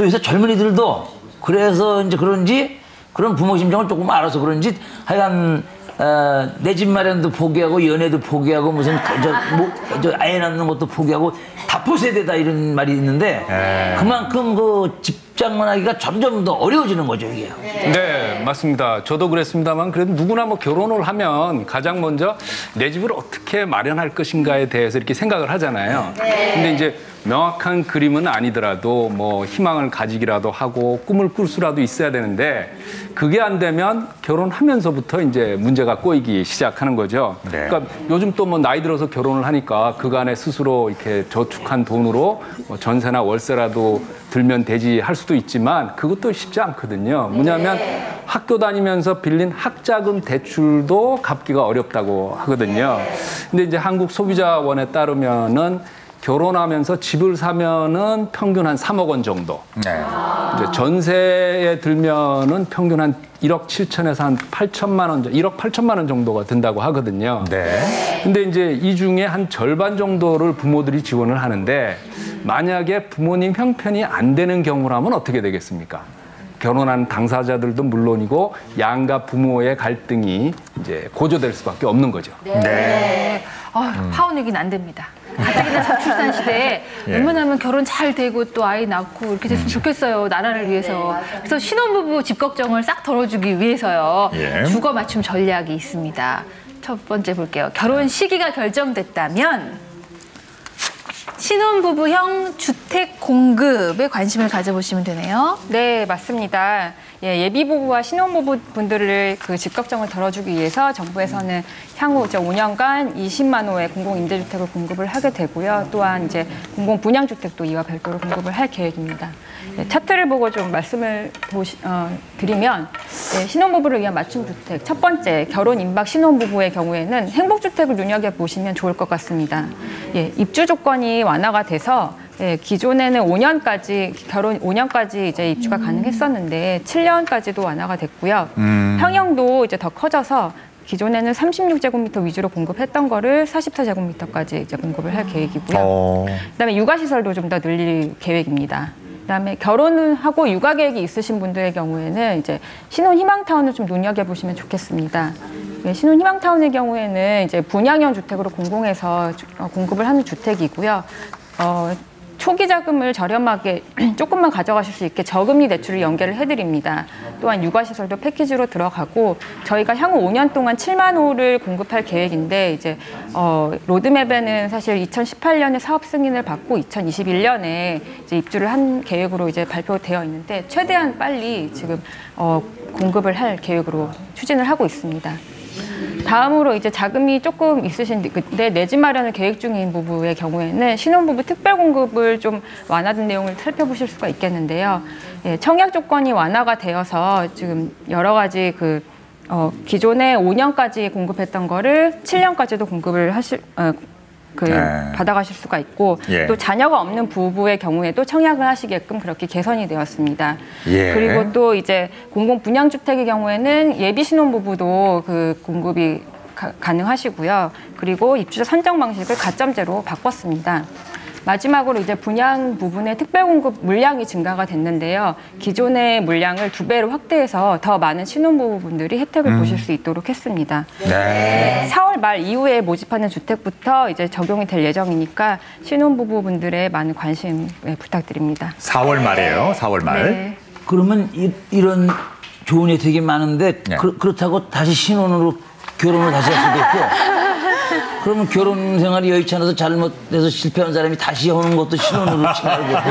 또 요새 젊은이들도 그래서 이제 그런지 그런 부모 심정을 조금 알아서 그런지 하여간 내 집 마련도 포기하고 연애도 포기하고 무슨 저 아이 낳는 것도 포기하고 다포세대다 이런 말이 있는데 그만큼 그 집장만하기가 점점 더 어려워지는 거죠 이게. 네, 맞습니다. 저도 그랬습니다만 그래도 누구나 뭐 결혼을 하면 가장 먼저 내 집을 어떻게 마련할 것인가에 대해서 이렇게 생각을 하잖아요. 근데 이제 명확한 그림은 아니더라도 뭐 희망을 가지기라도 하고 꿈을 꿀 수라도 있어야 되는데 그게 안 되면 결혼하면서부터 이제 문제가 꼬이기 시작하는 거죠. 네. 그러니까 요즘 또 뭐 나이 들어서 결혼을 하니까 그간에 스스로 이렇게 저축한 돈으로 뭐 전세나 월세라도 들면 되지 할 수도 있지만 그것도 쉽지 않거든요. 뭐냐면 학교 다니면서 빌린 학자금 대출도 갚기가 어렵다고 하거든요. 근데 이제 한국소비자원에 따르면은 결혼하면서 집을 사면은 평균 한 3억 원 정도. 네. 이제 전세에 들면은 평균 한 1억 7천에서 한 8천만 원, 1억 8천만 원 정도가 든다고 하거든요. 네. 근데 이제 이 중에 한 절반 정도를 부모들이 지원을 하는데 만약에 부모님 형편이 안 되는 경우라면 어떻게 되겠습니까? 결혼한 당사자들도 물론이고 양가 부모의 갈등이 이제 고조될 수밖에 없는 거죠. 네. 파혼이긴 안 됩니다. 가뜩이나 저출산 시대에 웬만하면 결혼 잘 되고 또 아이 낳고 이렇게 됐으면 좋겠어요. 나라를 위해서. 그래서 신혼부부 집 걱정을 싹 덜어주기 위해서요. 주거 맞춤 전략이 있습니다. 첫 번째 볼게요. 결혼 시기가 결정됐다면 신혼부부형 주택 공급에 관심을 가져보시면 되네요. 네, 맞습니다. 예비부부와 신혼부부분들을 그 집 걱정을 덜어주기 위해서 정부에서는 향후 이제 5년간 20만 호의 공공임대주택을 공급을 하게 되고요. 또한 이제 공공분양주택도 이와 별도로 공급을 할 계획입니다. 차트를 보고 좀 말씀을 드리면 신혼부부를 위한 맞춤주택 첫 번째 결혼 임박 신혼부부의 경우에는 행복주택을 눈여겨보시면 좋을 것 같습니다. 입주 조건이 완화가 돼서 기존에는 5년까지 결혼 5년까지 이제 입주가 가능했었는데 7년까지도 완화가 됐고요. 평형도 이제 더 커져서 기존에는 36제곱미터 위주로 공급했던 거를 44제곱미터까지 이제 공급을 할 계획이고요. 그다음에 육아시설도 좀 더 늘릴 계획입니다. 그다음에 결혼을 하고 육아 계획이 있으신 분들의 경우에는 이제 신혼 희망타운을 좀 눈여겨보시면 좋겠습니다. 신혼 희망타운의 경우에는 이제 분양형 주택으로 공공에서 공급을 하는 주택이고요. 초기 자금을 저렴하게 조금만 가져가실 수 있게 저금리 대출을 연계를 해드립니다. 또한 육아시설도 패키지로 들어가고 저희가 향후 5년 동안 7만 호를 공급할 계획인데 이제 로드맵에는 사실 2018년에 사업 승인을 받고 2021년에 이제 입주를 한 계획으로 이제 발표되어 있는데 최대한 빨리 지금 공급을 할 계획으로 추진을 하고 있습니다. 다음으로 이제 자금이 조금 있으신 근데 내 집 마련을 계획 중인 부부의 경우에는 신혼부부 특별 공급을 좀 완화된 내용을 살펴보실 수가 있겠는데요. 청약 조건이 완화가 되어서 지금 여러 가지 기존에 5년까지 공급했던 거를 7년까지도 공급을 받아가실 수가 있고 또 자녀가 없는 부부의 경우에도 청약을 하시게끔 그렇게 개선이 되었습니다. 그리고 또 이제 공공분양주택의 경우에는 예비 신혼부부도 그 공급이 가능하시고요. 그리고 입주자 선정 방식을 가점제로 바꿨습니다. 마지막으로 이제 분양 부분의 특별 공급 물량이 증가가 됐는데요. 기존의 물량을 2배로 확대해서 더 많은 신혼부부분들이 혜택을 보실 수 있도록 했습니다. 4월 말 이후에 모집하는 주택부터 이제 적용이 될 예정이니까 신혼부부분들의 많은 관심 부탁드립니다. 4월 말이에요. 4월 말. 네. 그러면 이런 좋은 혜택이 많은데 그렇다고 다시 신혼으로 결혼을 다시 할 수도 있고 그러면 결혼 생활이 여의치 않아서 잘못돼서 실패한 사람이 다시 오는 것도 신혼으로 치는 거고.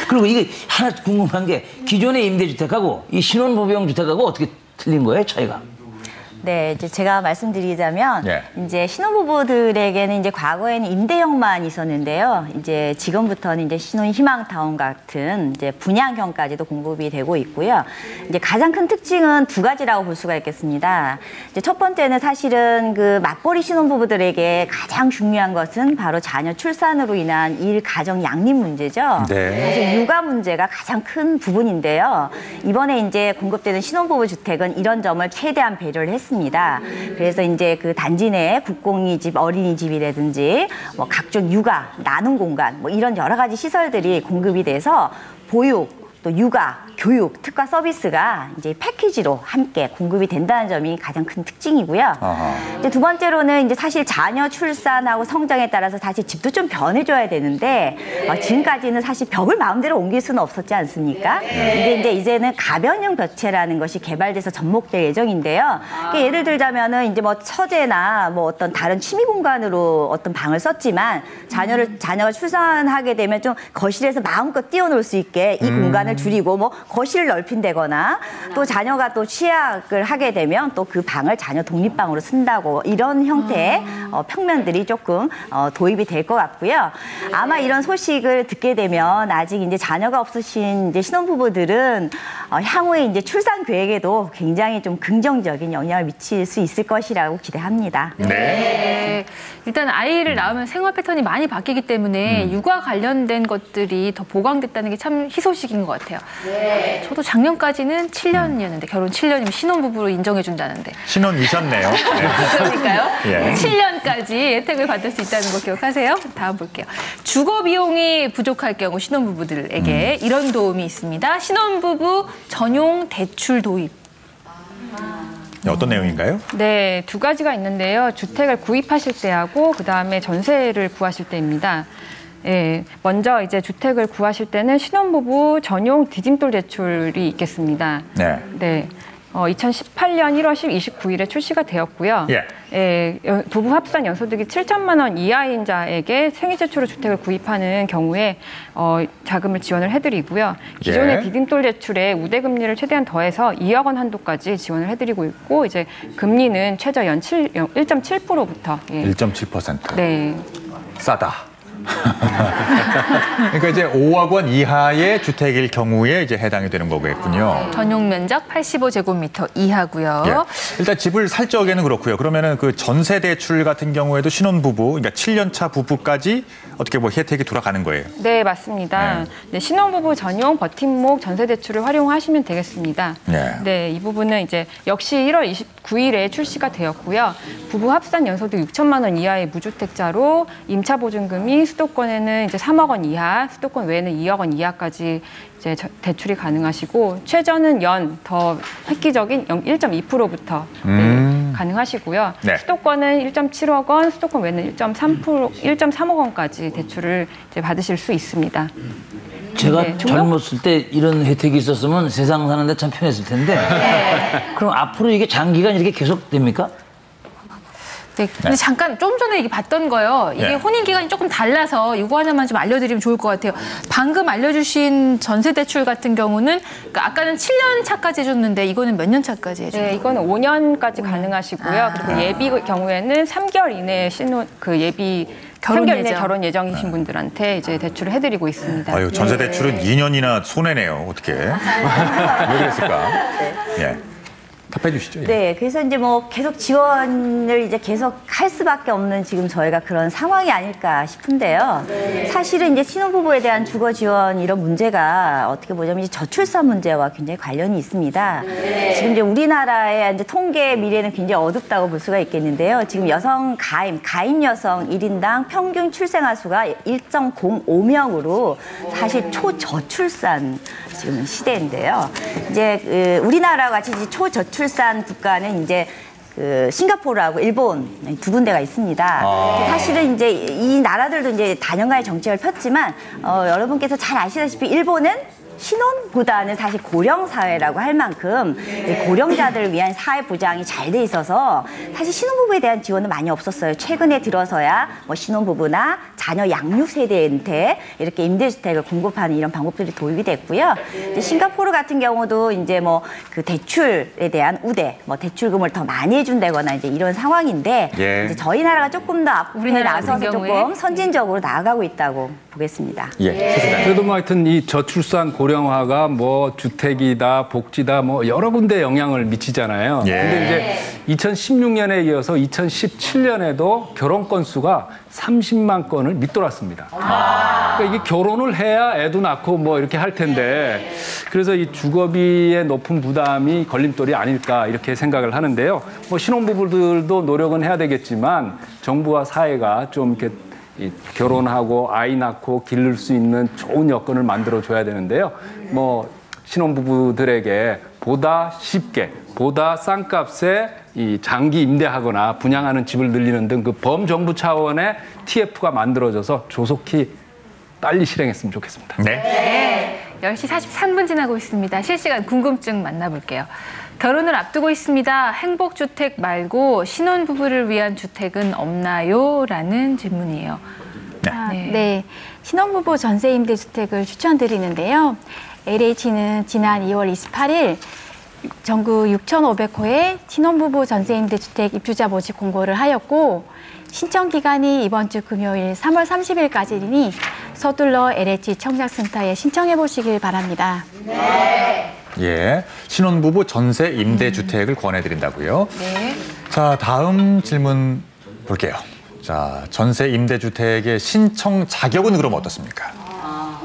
그리고 이게 하나 궁금한 게 기존의 임대주택하고 이 신혼부부형 주택하고 어떻게 틀린 거예요, 차이가? 네, 이제 제가 말씀드리자면 이제 신혼부부들에게는 이제 과거에는 임대형만 있었는데요. 이제 지금부터는 이제 신혼 희망타운 같은 이제 분양형까지도 공급이 되고 있고요. 이제 가장 큰 특징은 2가지라고 볼 수가 있겠습니다. 이제 첫 번째는 사실은 그 맞벌이 신혼부부들에게 가장 중요한 것은 바로 자녀 출산으로 인한 가정 양립 문제죠. 사실 육아 문제가 가장 큰 부분인데요. 이번에 이제 공급되는 신혼부부 주택은 이런 점을 최대한 배려를 했습니다. 그래서 이제 그 단지 내 국공이집, 어린이집이라든지 뭐 각종 육아, 나눔 공간 뭐 이런 여러 가지 시설들이 공급이 돼서 보육, 또 육아, 교육, 특화 서비스가 이제 패키지로 함께 공급이 된다는 점이 가장 큰 특징이고요. 이제 두 번째로는 이제 사실 자녀 출산하고 성장에 따라서 사실 집도 좀 변해줘야 되는데 지금까지는 사실 벽을 마음대로 옮길 수는 없었지 않습니까? 근데 이제는 가변형 벽체라는 것이 개발돼서 접목될 예정인데요. 예를 들자면은 이제 뭐 처제나 뭐 어떤 다른 취미 공간으로 어떤 방을 썼지만 자녀가 출산하게 되면 좀 거실에서 마음껏 뛰어놀 수 있게 이 공간을 줄이고 뭐 거실을 넓힌다거나 또 자녀가 또 취약을 하게 되면 또 그 방을 자녀 독립방으로 쓴다고 이런 형태의 평면들이 조금 도입이 될 것 같고요. 아마 이런 소식을 듣게 되면 아직 이제 자녀가 없으신 이제 신혼부부들은 향후에 이제 출산 계획에도 굉장히 좀 긍정적인 영향을 미칠 수 있을 것이라고 기대합니다. 네. 일단 아이를 낳으면 생활 패턴이 많이 바뀌기 때문에 육아 관련된 것들이 더 보강됐다는 게 참 희소식인 것 같아요. 네. 저도 작년까지는 7년이었는데 결혼 7년이면 신혼부부로 인정해준다는데. 신혼이셨네요. 네. 그러니까요. 예. 7년까지 혜택을 받을 수 있다는 거 기억하세요? 다음 볼게요. 주거 비용이 부족할 경우 신혼부부들에게 이런 도움이 있습니다. 신혼부부 전용 대출 도입. 네, 어떤 내용인가요? 네, 두 가지가 있는데요. 주택을 구입하실 때하고 그다음에 전세를 구하실 때입니다. 예, 먼저 이제 주택을 구하실 때는 신혼부부 전용 디딤돌 대출이 있겠습니다. 네. 네. 2018년 1월 29일에 출시가 되었고요. 예. 예, 부부 합산 연소득이 7천만 원 이하인 자에게 생애 최초로 주택을 구입하는 경우에 자금을 지원을 해드리고요. 기존의 예. 디딤돌 대출에 우대금리를 최대한 더해서 2억 원 한도까지 지원을 해드리고 있고 이제 금리는 최저 연 1.7%부터. 예. 1.7%. 네. 싸다. 그러니까 이제 5억 원 이하의 주택일 경우에 이제 해당이 되는 거겠군요. 전용 면적 85제곱미터 이하고요. 예. 일단 집을 살 적에는 그렇고요. 그러면은 그 전세 대출 같은 경우에도 신혼부부, 그러니까 7년 차 부부까지 어떻게 뭐 혜택이 돌아가는 거예요? 네, 맞습니다. 네, 신혼부부 전용 버팀목 전세 대출을 활용하시면 되겠습니다. 네. 네, 이 부분은 이제 역시 1월 29일에 출시가 되었고요. 부부 합산 연소득 6천만 원 이하의 무주택자로 임차 보증금이 수도권에는 이제 3억 원 이하, 수도권 외에는 2억 원 이하까지 이제 대출이 가능하시고 최저는 연 더 획기적인 1.2%부터 가능하시고요. 네. 수도권은 1.7억 원, 수도권 외에는 1.3억 원까지 대출을 이제 받으실 수 있습니다. 제가 네, 젊었을 때 이런 혜택이 있었으면 세상 사는데 참 편했을 텐데. 그럼 앞으로 이게 장기간 이렇게 계속 됩니까? 네, 근데 잠깐 좀 전에 얘기 봤던 거요. 이게 네. 혼인 기간이 조금 달라서 이거 하나만 좀 알려드리면 좋을 것 같아요. 방금 알려주신 전세 대출 같은 경우는 그러니까 아까는 7년 차까지 해줬는데 이거는 몇 년 차까지 해줘요? 네, 이거는 5년까지 가능하시고요. 그리고 예비 경우에는 3개월 이내 결혼 3개월 이내 예정. 결혼 예정이신 분들한테 이제 대출을 해드리고 있습니다. 아유, 전세 대출은 2년이나 손해네요. 어떻게? 왜 그랬을까? 예. 답해 주시죠. 예. 네, 그래서 이제 뭐 계속 지원을 이제 계속 할 수밖에 없는 지금 저희가 그런 상황이 아닐까 싶은데요. 사실은 이제 신혼부부에 대한 주거 지원 이런 문제가 어떻게 보자면 이제 저출산 문제와 굉장히 관련이 있습니다. 지금 이제 우리나라의 이제 통계 미래는 굉장히 어둡다고 볼 수가 있겠는데요. 지금 여성 가임 여성 1인당 평균 출생아 수가 1.05명으로 사실 초저출산 지금 시대인데요. 이제 우리나라와 같이 이제 초저출산 국가는 이제 싱가포르하고 일본 두 군데가 있습니다. 사실은 이제 이 나라들도 이제 다년간의 정책을 폈지만 여러분께서 잘 아시다시피 일본은 신혼보다는 사실 고령 사회라고 할 만큼 고령자들을 위한 사회 보장이 잘 돼 있어서 사실 신혼부부에 대한 지원은 많이 없었어요. 최근에 들어서야 뭐 신혼부부나 자녀 양육 세대한테 이렇게 임대주택을 공급하는 이런 방법들이 도입이 됐고요. 이제 싱가포르 같은 경우도 이제 뭐 그 대출에 대한 우대, 뭐 대출금을 더 많이 해준다거나 이제 이런 상황인데 예. 이제 저희 나라가 조금 더 앞에 우리나라 같은 나서서 경우에? 조금 선진적으로 나아가고 있다고 보겠습니다. 예. 그래도 뭐 하여튼 이 저출산 고령화가 뭐 주택이다, 복지다 뭐 여러 군데 영향을 미치잖아요. 예. 근데 이제 2016년에 이어서 2017년에도 결혼 건수가 30만 건을 밑돌았습니다. 그러니까 이게 결혼을 해야 애도 낳고 뭐 이렇게 할 텐데 그래서 이 주거비의 높은 부담이 걸림돌이 아닐까 이렇게 생각을 하는데요. 뭐 신혼부부들도 노력은 해야 되겠지만 정부와 사회가 좀 이렇게 이 결혼하고 아이 낳고 기를 수 있는 좋은 여건을 만들어줘야 되는데요. 뭐 신혼부부들에게 보다 쉽게, 보다 싼 값에 이 장기 임대하거나 분양하는 집을 늘리는 등 그 범정부 차원의 TF가 만들어져서 조속히 빨리 실행했으면 좋겠습니다. 네. 10시 43분 지나고 있습니다. 실시간 궁금증 만나볼게요. 결혼을 앞두고 있습니다. 행복주택 말고 신혼부부를 위한 주택은 없나요? 라는 질문이에요. 네. 신혼부부 전세임대주택을 추천드리는데요. LH는 지난 2월 28일 전국 6,500호의 신혼부부 전세임대주택 입주자 모집 공고를 하였고 신청 기간이 이번 주 금요일 3월 30일까지이니 서둘러 LH 청약센터에 신청해 보시길 바랍니다. 예, 신혼부부 전세 임대주택을 권해드린다고요? 네. 자, 다음 질문 볼게요. 자, 전세 임대주택의 신청 자격은 그럼 어떻습니까?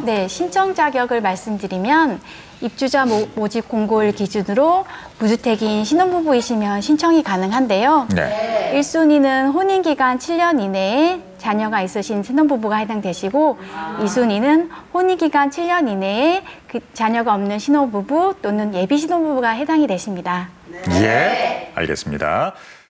네, 신청 자격을 말씀드리면 입주자 모집 공고를 기준으로 무주택인 신혼부부이시면 신청이 가능한데요. 네. 1순위는 혼인기간 7년 이내에 자녀가 있으신 신혼부부가 해당되시고 2순위는 혼인기간 7년 이내에 그 자녀가 없는 신혼부부 또는 예비 신혼부부가 해당이 되십니다. 예, 알겠습니다.